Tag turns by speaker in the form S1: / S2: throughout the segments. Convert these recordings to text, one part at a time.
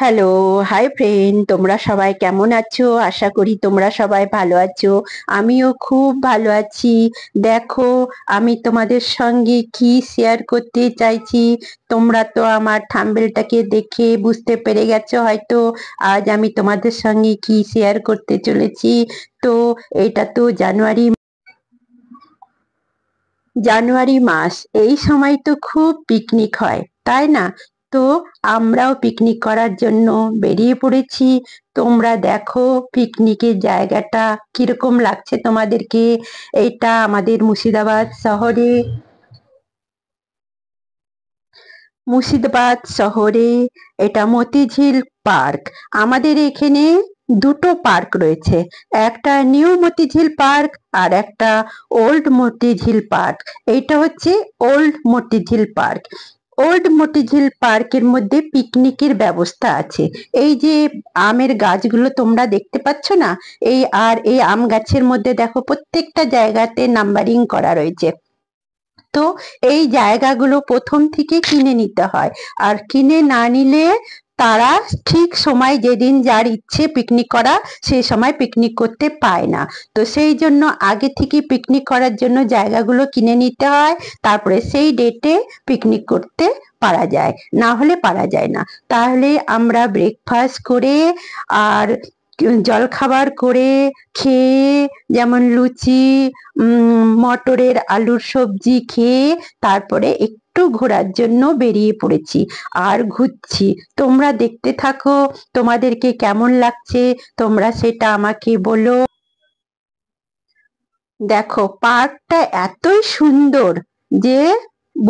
S1: Hello, hi friend, তোমরা সবাই কেমন আছো? আশা করি তোমরা সবাই ভালো আছো। আমিও খুব ভালো আছি। দেখো, আমি তোমাদের সঙ্গে কি শেয়ার করতে চাইছি। তোমরা তো আমার থাম্বনেলটাকে দেখে বুঝতে পেরে গেছো হয়তো। আজ আমি তোমাদের সঙ্গে কি শেয়ার করতে চলেছি। তো এটা তো জানুয়ারি মাস। এই সময় তো খুব পিকনিক হয়, তাই না? তো আমরাও পিকনিক করার জন্য বেরিয়ে পড়েছি। তোমরা দেখো পিকনিকের জায়গাটা কিরকম লাগছে তোমাদেরকে। এটা আমাদের মুর্শিদাবাদ শহরে এটা মতিঝিল পার্ক। আমাদের এখানে দুটো পার্ক রয়েছে, একটা নিউ মতিঝিল পার্ক আর একটা ওল্ড মতিঝিল পার্ক। এইটা হচ্ছে old Motijheel park. Old Motijheel পার্কের মধ্যে পিকনিকের ব্যবস্থা আছে। এই যে আমের গাছগুলো তোমরা দেখতে পাচ্ছ না, এই আম গাছের মধ্যে দেখো প্রত্যেকটা জায়গাতে নাম্বারিং করা রয়েছে। তো এই জায়গাগুলো প্রথম থেকে কিনে নিতে হয়, আর কিনে না নিলে তারা ঠিক সময় যেদিন যার ইচ্ছে পিকনিক করা সেই সময় পিকনিক করতে পায় না। তো সেই জন্য আগে থেকে পিকনিক করার জন্য জায়গাগুলো কিনে নিতে হয়, তারপরে সেই ডেটে পিকনিক করতে পারা যায়, না হলে পারা যায় না। তাহলে আমরা ব্রেকফাস্ট করে আর জলখাবার করে খেয়ে, যেমন লুচি, মটরের আলুর সবজি খেয়ে তারপরে একটু ঘোরার জন্য বেরিয়ে পড়েছি আর ঘুরছি। তোমরা দেখতে থাকো, তোমাদেরকে কেমন লাগছে তোমরা সেটা আমাকে বলো। দেখো পার্কটা এতই সুন্দর যে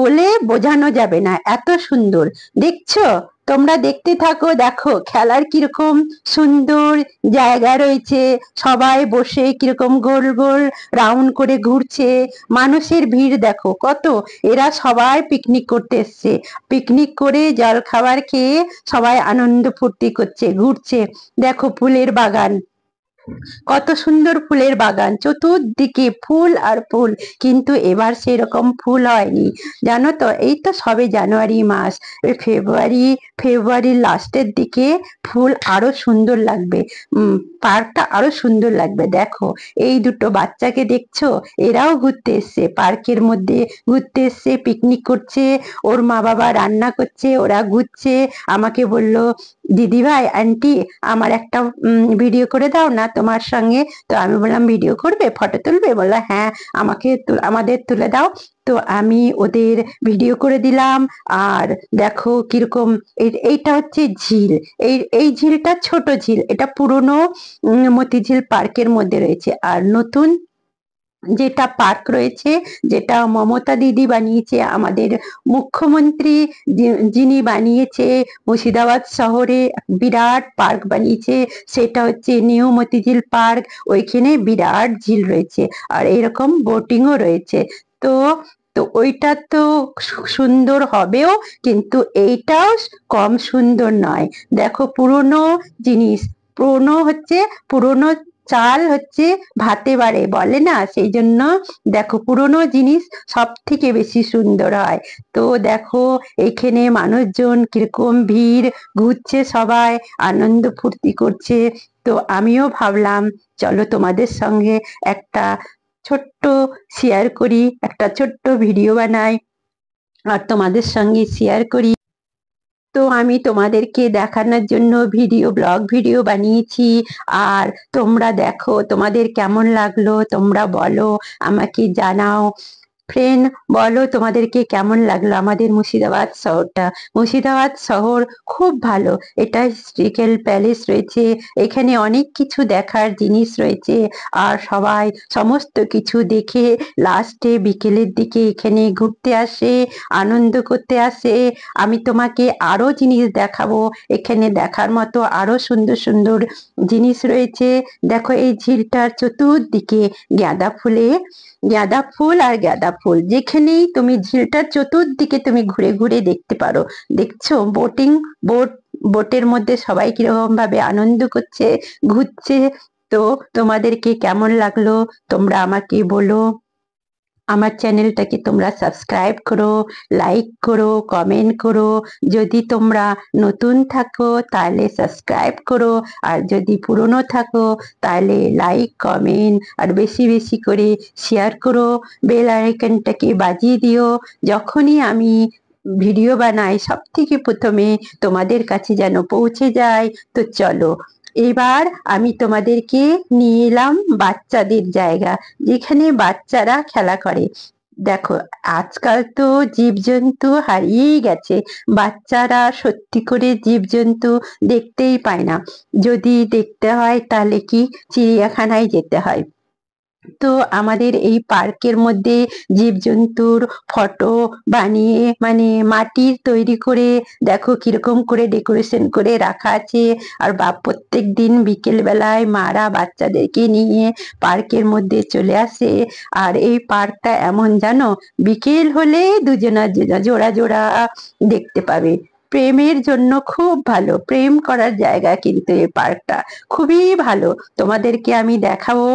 S1: বলে বোঝানো যাবে না, এত সুন্দর। দেখছো? তোমরা দেখতে থাকো, দেখো খেলার কিরকম সুন্দর জায়গা রয়েছে। সবাই বসে কিরকম গোল গোল রাউন্ড করে ঘুরছে। মানুষের ভিড় দেখো কত। এরা সবাই পিকনিক করতে এসছে। পিকনিক করে জল খাবার খেয়ে সবাই আনন্দ ফুর্তি করছে, ঘুরছে। দেখো ফুলের বাগান, কত সুন্দর ফুলের বাগান, চতুর্দিকে ফুল আর ফুল। কিন্তু এবার সেরকম ফুল হয়নি, জানো তো। এই তো সবে জানুয়ারি মাস, ফেব্রুয়ারির লাস্টের দিকে ফুল আরো সুন্দর লাগবে। পার্কটা আরো সুন্দর লাগবে। দেখো এই দুটো বাচ্চাকে দেখছো, এরাও ঘুরতে এসছে, পার্কের মধ্যে ঘুরতে এসছে, পিকনিক করছে। ওর মা বাবা রান্না করছে, ওরা ঘুরছে। আমাকে বলল, দিদি ভাই আন্টি, আমার একটা ভিডিও করে দাও না তোমার সঙ্গে। তো আমি বললাম, ভিডিও করবে, ফটো তুলবে? বললো হ্যাঁ, আমাদের তুলে দাও। তো আমি ওদের ভিডিও করে দিলাম। আর দেখো কিরকম, এইটা হচ্ছে ঝিল। এই ঝিলটা ছোট ঝিল, এটা পুরনো মতিঝিল পার্কের মধ্যে রয়েছে। আর নতুন যেটা পার্ক রয়েছে, যেটা মমতা দিদি বানিয়েছে, আমাদের মুখ্যমন্ত্রী যিনি বানিয়েছে, মুর্শিদাবাদ শহরে বিরাট পার্ক বানিয়েছে, সেটা হচ্ছে নিউ মতিঝিল পার্ক। ওইখানে বিরাট ঝিল রয়েছে আর এরকম বোটিংও রয়েছে। তো তো ওইটা তো সুন্দর হবেও, কিন্তু এইটাও কম সুন্দর নয়। দেখো পুরনো জিনিস, পুরনো চাল হচ্ছে ভাতে বাড়ে বলে না, সেই জন্য দেখো পুরনো জিনিস সব থেকে বেশি সুন্দর হয়। তো দেখো এখানে মানুষজন কিরকম ভিড়, ঘুরছে সবাই, আনন্দ ফুর্তি করছে। তো আমিও ভাবলাম চলো তোমাদের সঙ্গে একটা ছোট্ট শেয়ার করি, একটা ছোট্ট ভিডিও বানাই আর তোমাদের সঙ্গে শেয়ার করি। তো আমি তোমাদেরকে দেখানোর জন্য ব্লগ ভিডিও বানিয়েছি। আর তোমরা দেখো তোমাদের কেমন লাগলো, তোমরা বলো, আমাকে জানাও। ফ্রেন্ড, বলো তোমাদেরকে কেমন লাগলো আমাদের মুর্শিদাবাদ শহরটা। মুর্শিদাবাদ শহর খুব ভালো। এটা হিস্ট্রিক্যাল প্যালেস রয়েছে, এখানে অনেক কিছু দেখার জিনিস রয়েছে। আর সবাই সমস্ত কিছু দেখে লাস্টে বিকেলের দিকে এখানে ঘুরতে আসে, আনন্দ করতে আসে। আমি তোমাকে আরো জিনিস দেখাবো, এখানে দেখার মতো আরো সুন্দর সুন্দর জিনিস রয়েছে। দেখো এই ঝিলটার চতুর্দিকে গাঁদা ফুলে, গাঁদা ফুল আর গাঁদা ফুল, যেখানেই তুমি ঝিলটার চতুর্দিকে তুমি ঘুরে ঘুরে দেখতে পারো। দেখছো বোটের মধ্যে সবাই কিরকম ভাবে আনন্দ করছে, ঘুরছে। তো তোমাদেরকে কেমন লাগলো তোমরা আমাকে বলো। আমার চ্যানেলটাকে তোমরা সাবস্ক্রাইব করো, লাইক করো, কমেন্ট করো। যদি তোমরা নতুন থাকো তাহলে সাবস্ক্রাইব করো, আর যদি পুরনো থাকো তাহলে লাইক, কমেন্ট আর বেশি বেশি করে শেয়ার করো। বেল আইকনটাকে বাজিয়ে দিও, যখনই আমি ভিডিও বানাই সব থেকে প্রথমে তোমাদের কাছে যেন পৌঁছে যায়। তো চলো, এবার আমি তোমাদেরকে নিয়ে এলাম বাচ্চাদের জায়গা, যেখানে বাচ্চারা খেলা করে। দেখো, আজকাল তো জীবজন্তু হারিয়েই গেছে, বাচ্চারা সত্যি করে জীবজন্তু দেখতেই পায় না। যদি দেখতে হয় তাহলে কি চিড়িয়াখানায় যেতে হয়। তো আমাদের এই পার্কের মধ্যে জীবজন্তুর ফটো বানিয়ে, মানে মাটির তৈরি করে, দেখো কিরকম করে ডেকোরেশন করে রাখা আছে। আর প্রত্যেক দিন বিকেল বেলায় মারা বাচ্চাদেরকে নিয়ে পার্কের মধ্যে চলে আসে। আর এই পার্কটা এমন, জানো, বিকেল হলে দুজনা জোড়া জোড়া দেখতে পাবে। প্রেমের জন্য খুব ভালো, প্রেম করার জায়গা কিন্তু এই পার্কটা খুবই ভালো। তোমাদেরকে আমি দেখাবো।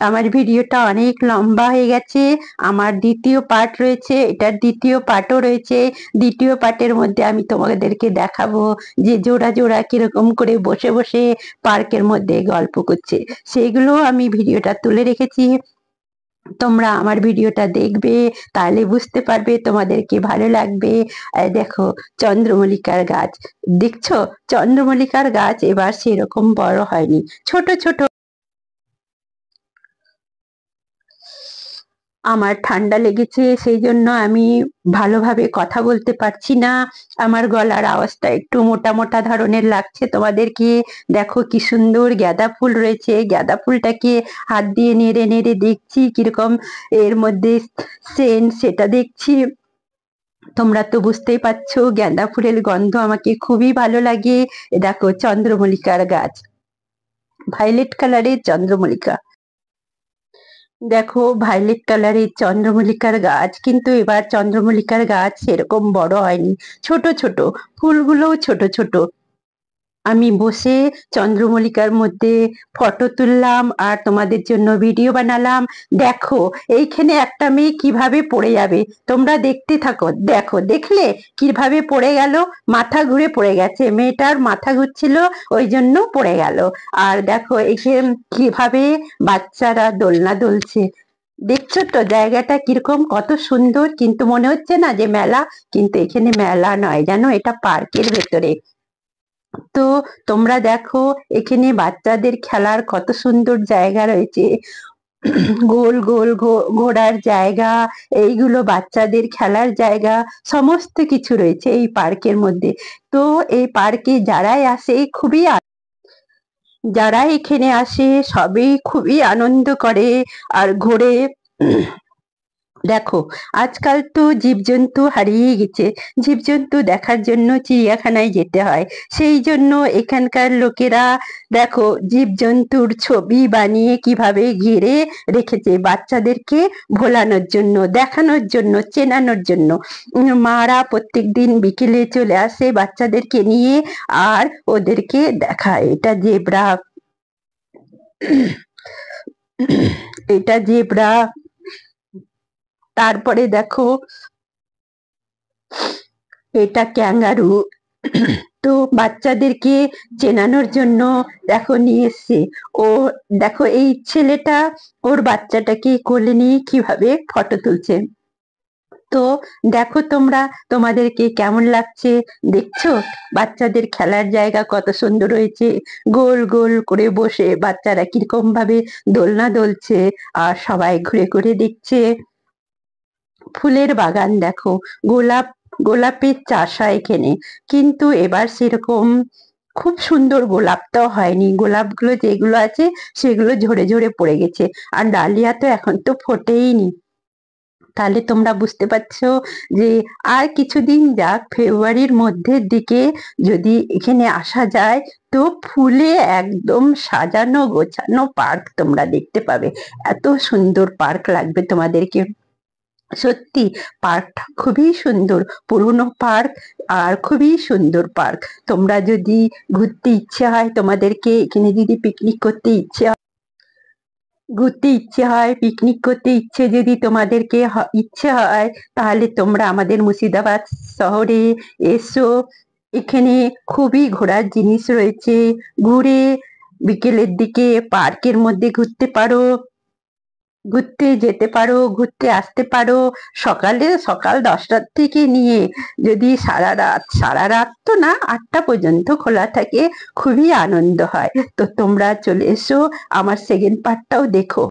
S1: আমার ভিডিওটা অনেক লম্বা হয়ে গেছে, আমার দ্বিতীয় পার্ট রয়েছে, এটার দ্বিতীয় পার্টও রয়েছে। দ্বিতীয় পার্টের মধ্যে আমি তোমাদেরকে দেখাবো যে জোড়া জোড়া কিরকম করে বসে বসে পার্কের মধ্যে গল্প করছে, সেইগুলো আমি ভিডিওটা তুলে রেখেছি। তোমরা আমার ভিডিওটা দেখবে, তাহলে বুঝতে পারবে, তোমাদেরকে ভালো লাগবে। দেখো, চন্দ্রমল্লিকার গাছ দেখছো? চন্দ্রমল্লিকার গাছ এবার সেরকম বড় হয়নি, ছোট ছোট। আমার ঠান্ডা লেগেছে, সেই জন্য আমি ভালোভাবে কথা বলতে পারছি না। আমার গলার আওয়াজটা একটু মোটা মোটা ধরনের লাগছে তোমাদেরকে। দেখো কি সুন্দর গাঁদা ফুল রয়েছে, গাঁদা ফুলটাকে হাত দিয়ে নেড়ে নেড়ে দেখছি কিরকম এর মধ্যে সেন্ট, সেটা দেখছি। তোমরা তো বুঝতেই পারছো, গাঁদা ফুলের গন্ধ আমাকে খুবই ভালো লাগে। দেখো চন্দ্রমল্লিকার গাছ, ভায়োলেট কালারের চন্দ্রমল্লিকা। দেখো, ভায়োলেট কালারের চন্দ্রমল্লিকার গাছ, কিন্তু এবার চন্দ্রমল্লিকার গাছ সেরকম বড় হয়নি, ছোট ছোট, ফুলগুলোও ছোট ছোট। আমি বসে চন্দ্রমল্লিকার মধ্যে ফটো তুললাম আর তোমাদের জন্য ভিডিও বানালাম। দেখো, এইখানে একটা মেয়ে কিভাবে পড়ে যাবে, তোমরা দেখতে থাকো। দেখো, দেখলে কিভাবে পড়ে গেল, মাথা ঘুরে পড়ে গেছে, মেয়েটার মাথা ঘুরছিল ওই জন্য পড়ে গেল। আর দেখো এখানে কিভাবে বাচ্চারা দোলনা দুলছে, দেখছো তো জায়গাটা কিরকম, কত সুন্দর। কিন্তু মনে হচ্ছে না যে মেলা, কিন্তু এখানে মেলা নয়, জানো, এটা পার্কের ভেতরে। তো তোমরা দেখো, এখানে বাচ্চাদের খেলার কত সুন্দর জায়গা রয়েছে, গোল গোল ঘোড়ার জায়গা, এইগুলো বাচ্চাদের খেলার জায়গা, সমস্ত কিছু রয়েছে এই পার্কের মধ্যে। তো এই পার্কে যারাই আসে খুবই যারা এখানে আসে সবই খুবই আনন্দ করে আর ঘোরে। দেখো, আজকাল তো জীবজন্তু হারিয়ে গেছে, জীবজন্তু দেখার জন্য চিড়িয়াখানায় যেতে হয়। সেই জন্য এখানকার লোকেরা, দেখো, জীবজন্তুর ছবি বানিয়ে কিভাবে ঘিরে রেখেছে বাচ্চাদেরকে ভোলানোর জন্য, দেখানোর জন্য, চেনানোর জন্য। মারা প্রত্যেকদিন বিকেলে চলে আসে বাচ্চাদেরকে নিয়ে আর ওদেরকে দেখায়। এটা জেব্রা, এটা জেব্রা। তারপরে দেখো, এটা ক্যাঙ্গারু। তো বাচ্চাদেরকে চেনানোর জন্য দেখো নিয়ে এসছে। ও দেখো, এই ছেলেটা ওর বাচ্চাটাকে কোলে নিয়ে কিভাবে ফটো তুলছে। তো দেখো তোমরা, তোমাদেরকে কেমন লাগছে দেখছো? বাচ্চাদের খেলার জায়গা কত সুন্দর হয়েছে, গোল গোল করে বসে বাচ্চারা কিরকম ভাবে দোলনা দোলছে আর সবাই ঘুরে ঘুরে দেখছে। ফুলের বাগান দেখো, গোলাপ, গোলাপের চাষ হয় এখানে, কিন্তু এবার সেরকম খুব সুন্দর গোলাপটাও হয়নি, গোলাপগুলো যেগুলো আছে সেগুলো ঝরে ঝরে পড়ে গেছে। আর ডালিয়া তো এখন তো ফোটেইনি। তাহলে তোমরা বুঝতে পারছো যে আর কিছুদিন যাক, ফেব্রুয়ারির মধ্যের দিকে যদি এখানে আসা যায়, তো ফুলে একদম সাজানো গোছানো পার্ক তোমরা দেখতে পাবে। এত সুন্দর পার্ক লাগবে তোমাদেরকে, সত্যি। পার্কটা খুবই সুন্দর, পুরনো পার্ক আর খুবই সুন্দর পার্ক। তোমরা যদি ঘুরতে ইচ্ছে হয়, তোমাদেরকে এখানে যদি পিকনিক করতে ইচ্ছে হয়, ঘুরতে ইচ্ছে হয়, পিকনিক করতে ইচ্ছে যদি তোমাদেরকে ইচ্ছে হয়, তাহলে তোমরা আমাদের মুর্শিদাবাদ শহরে এসো। এখানে খুবই ঘোরার জিনিস রয়েছে। ঘুরে বিকেলের দিকে পার্কের মধ্যে ঘুরতে পারো, ঘুরতে যেতে পারো, ঘুরতে আসতে পারো। সকাল 10টার থেকে নিয়ে যদি সারা রাত তো না, 8টা পর্যন্ত খোলা থাকে। খুবই আনন্দ হয়। তো তোমরা চলে এসো, আমার সেকেন্ড পার্টটাও দেখো।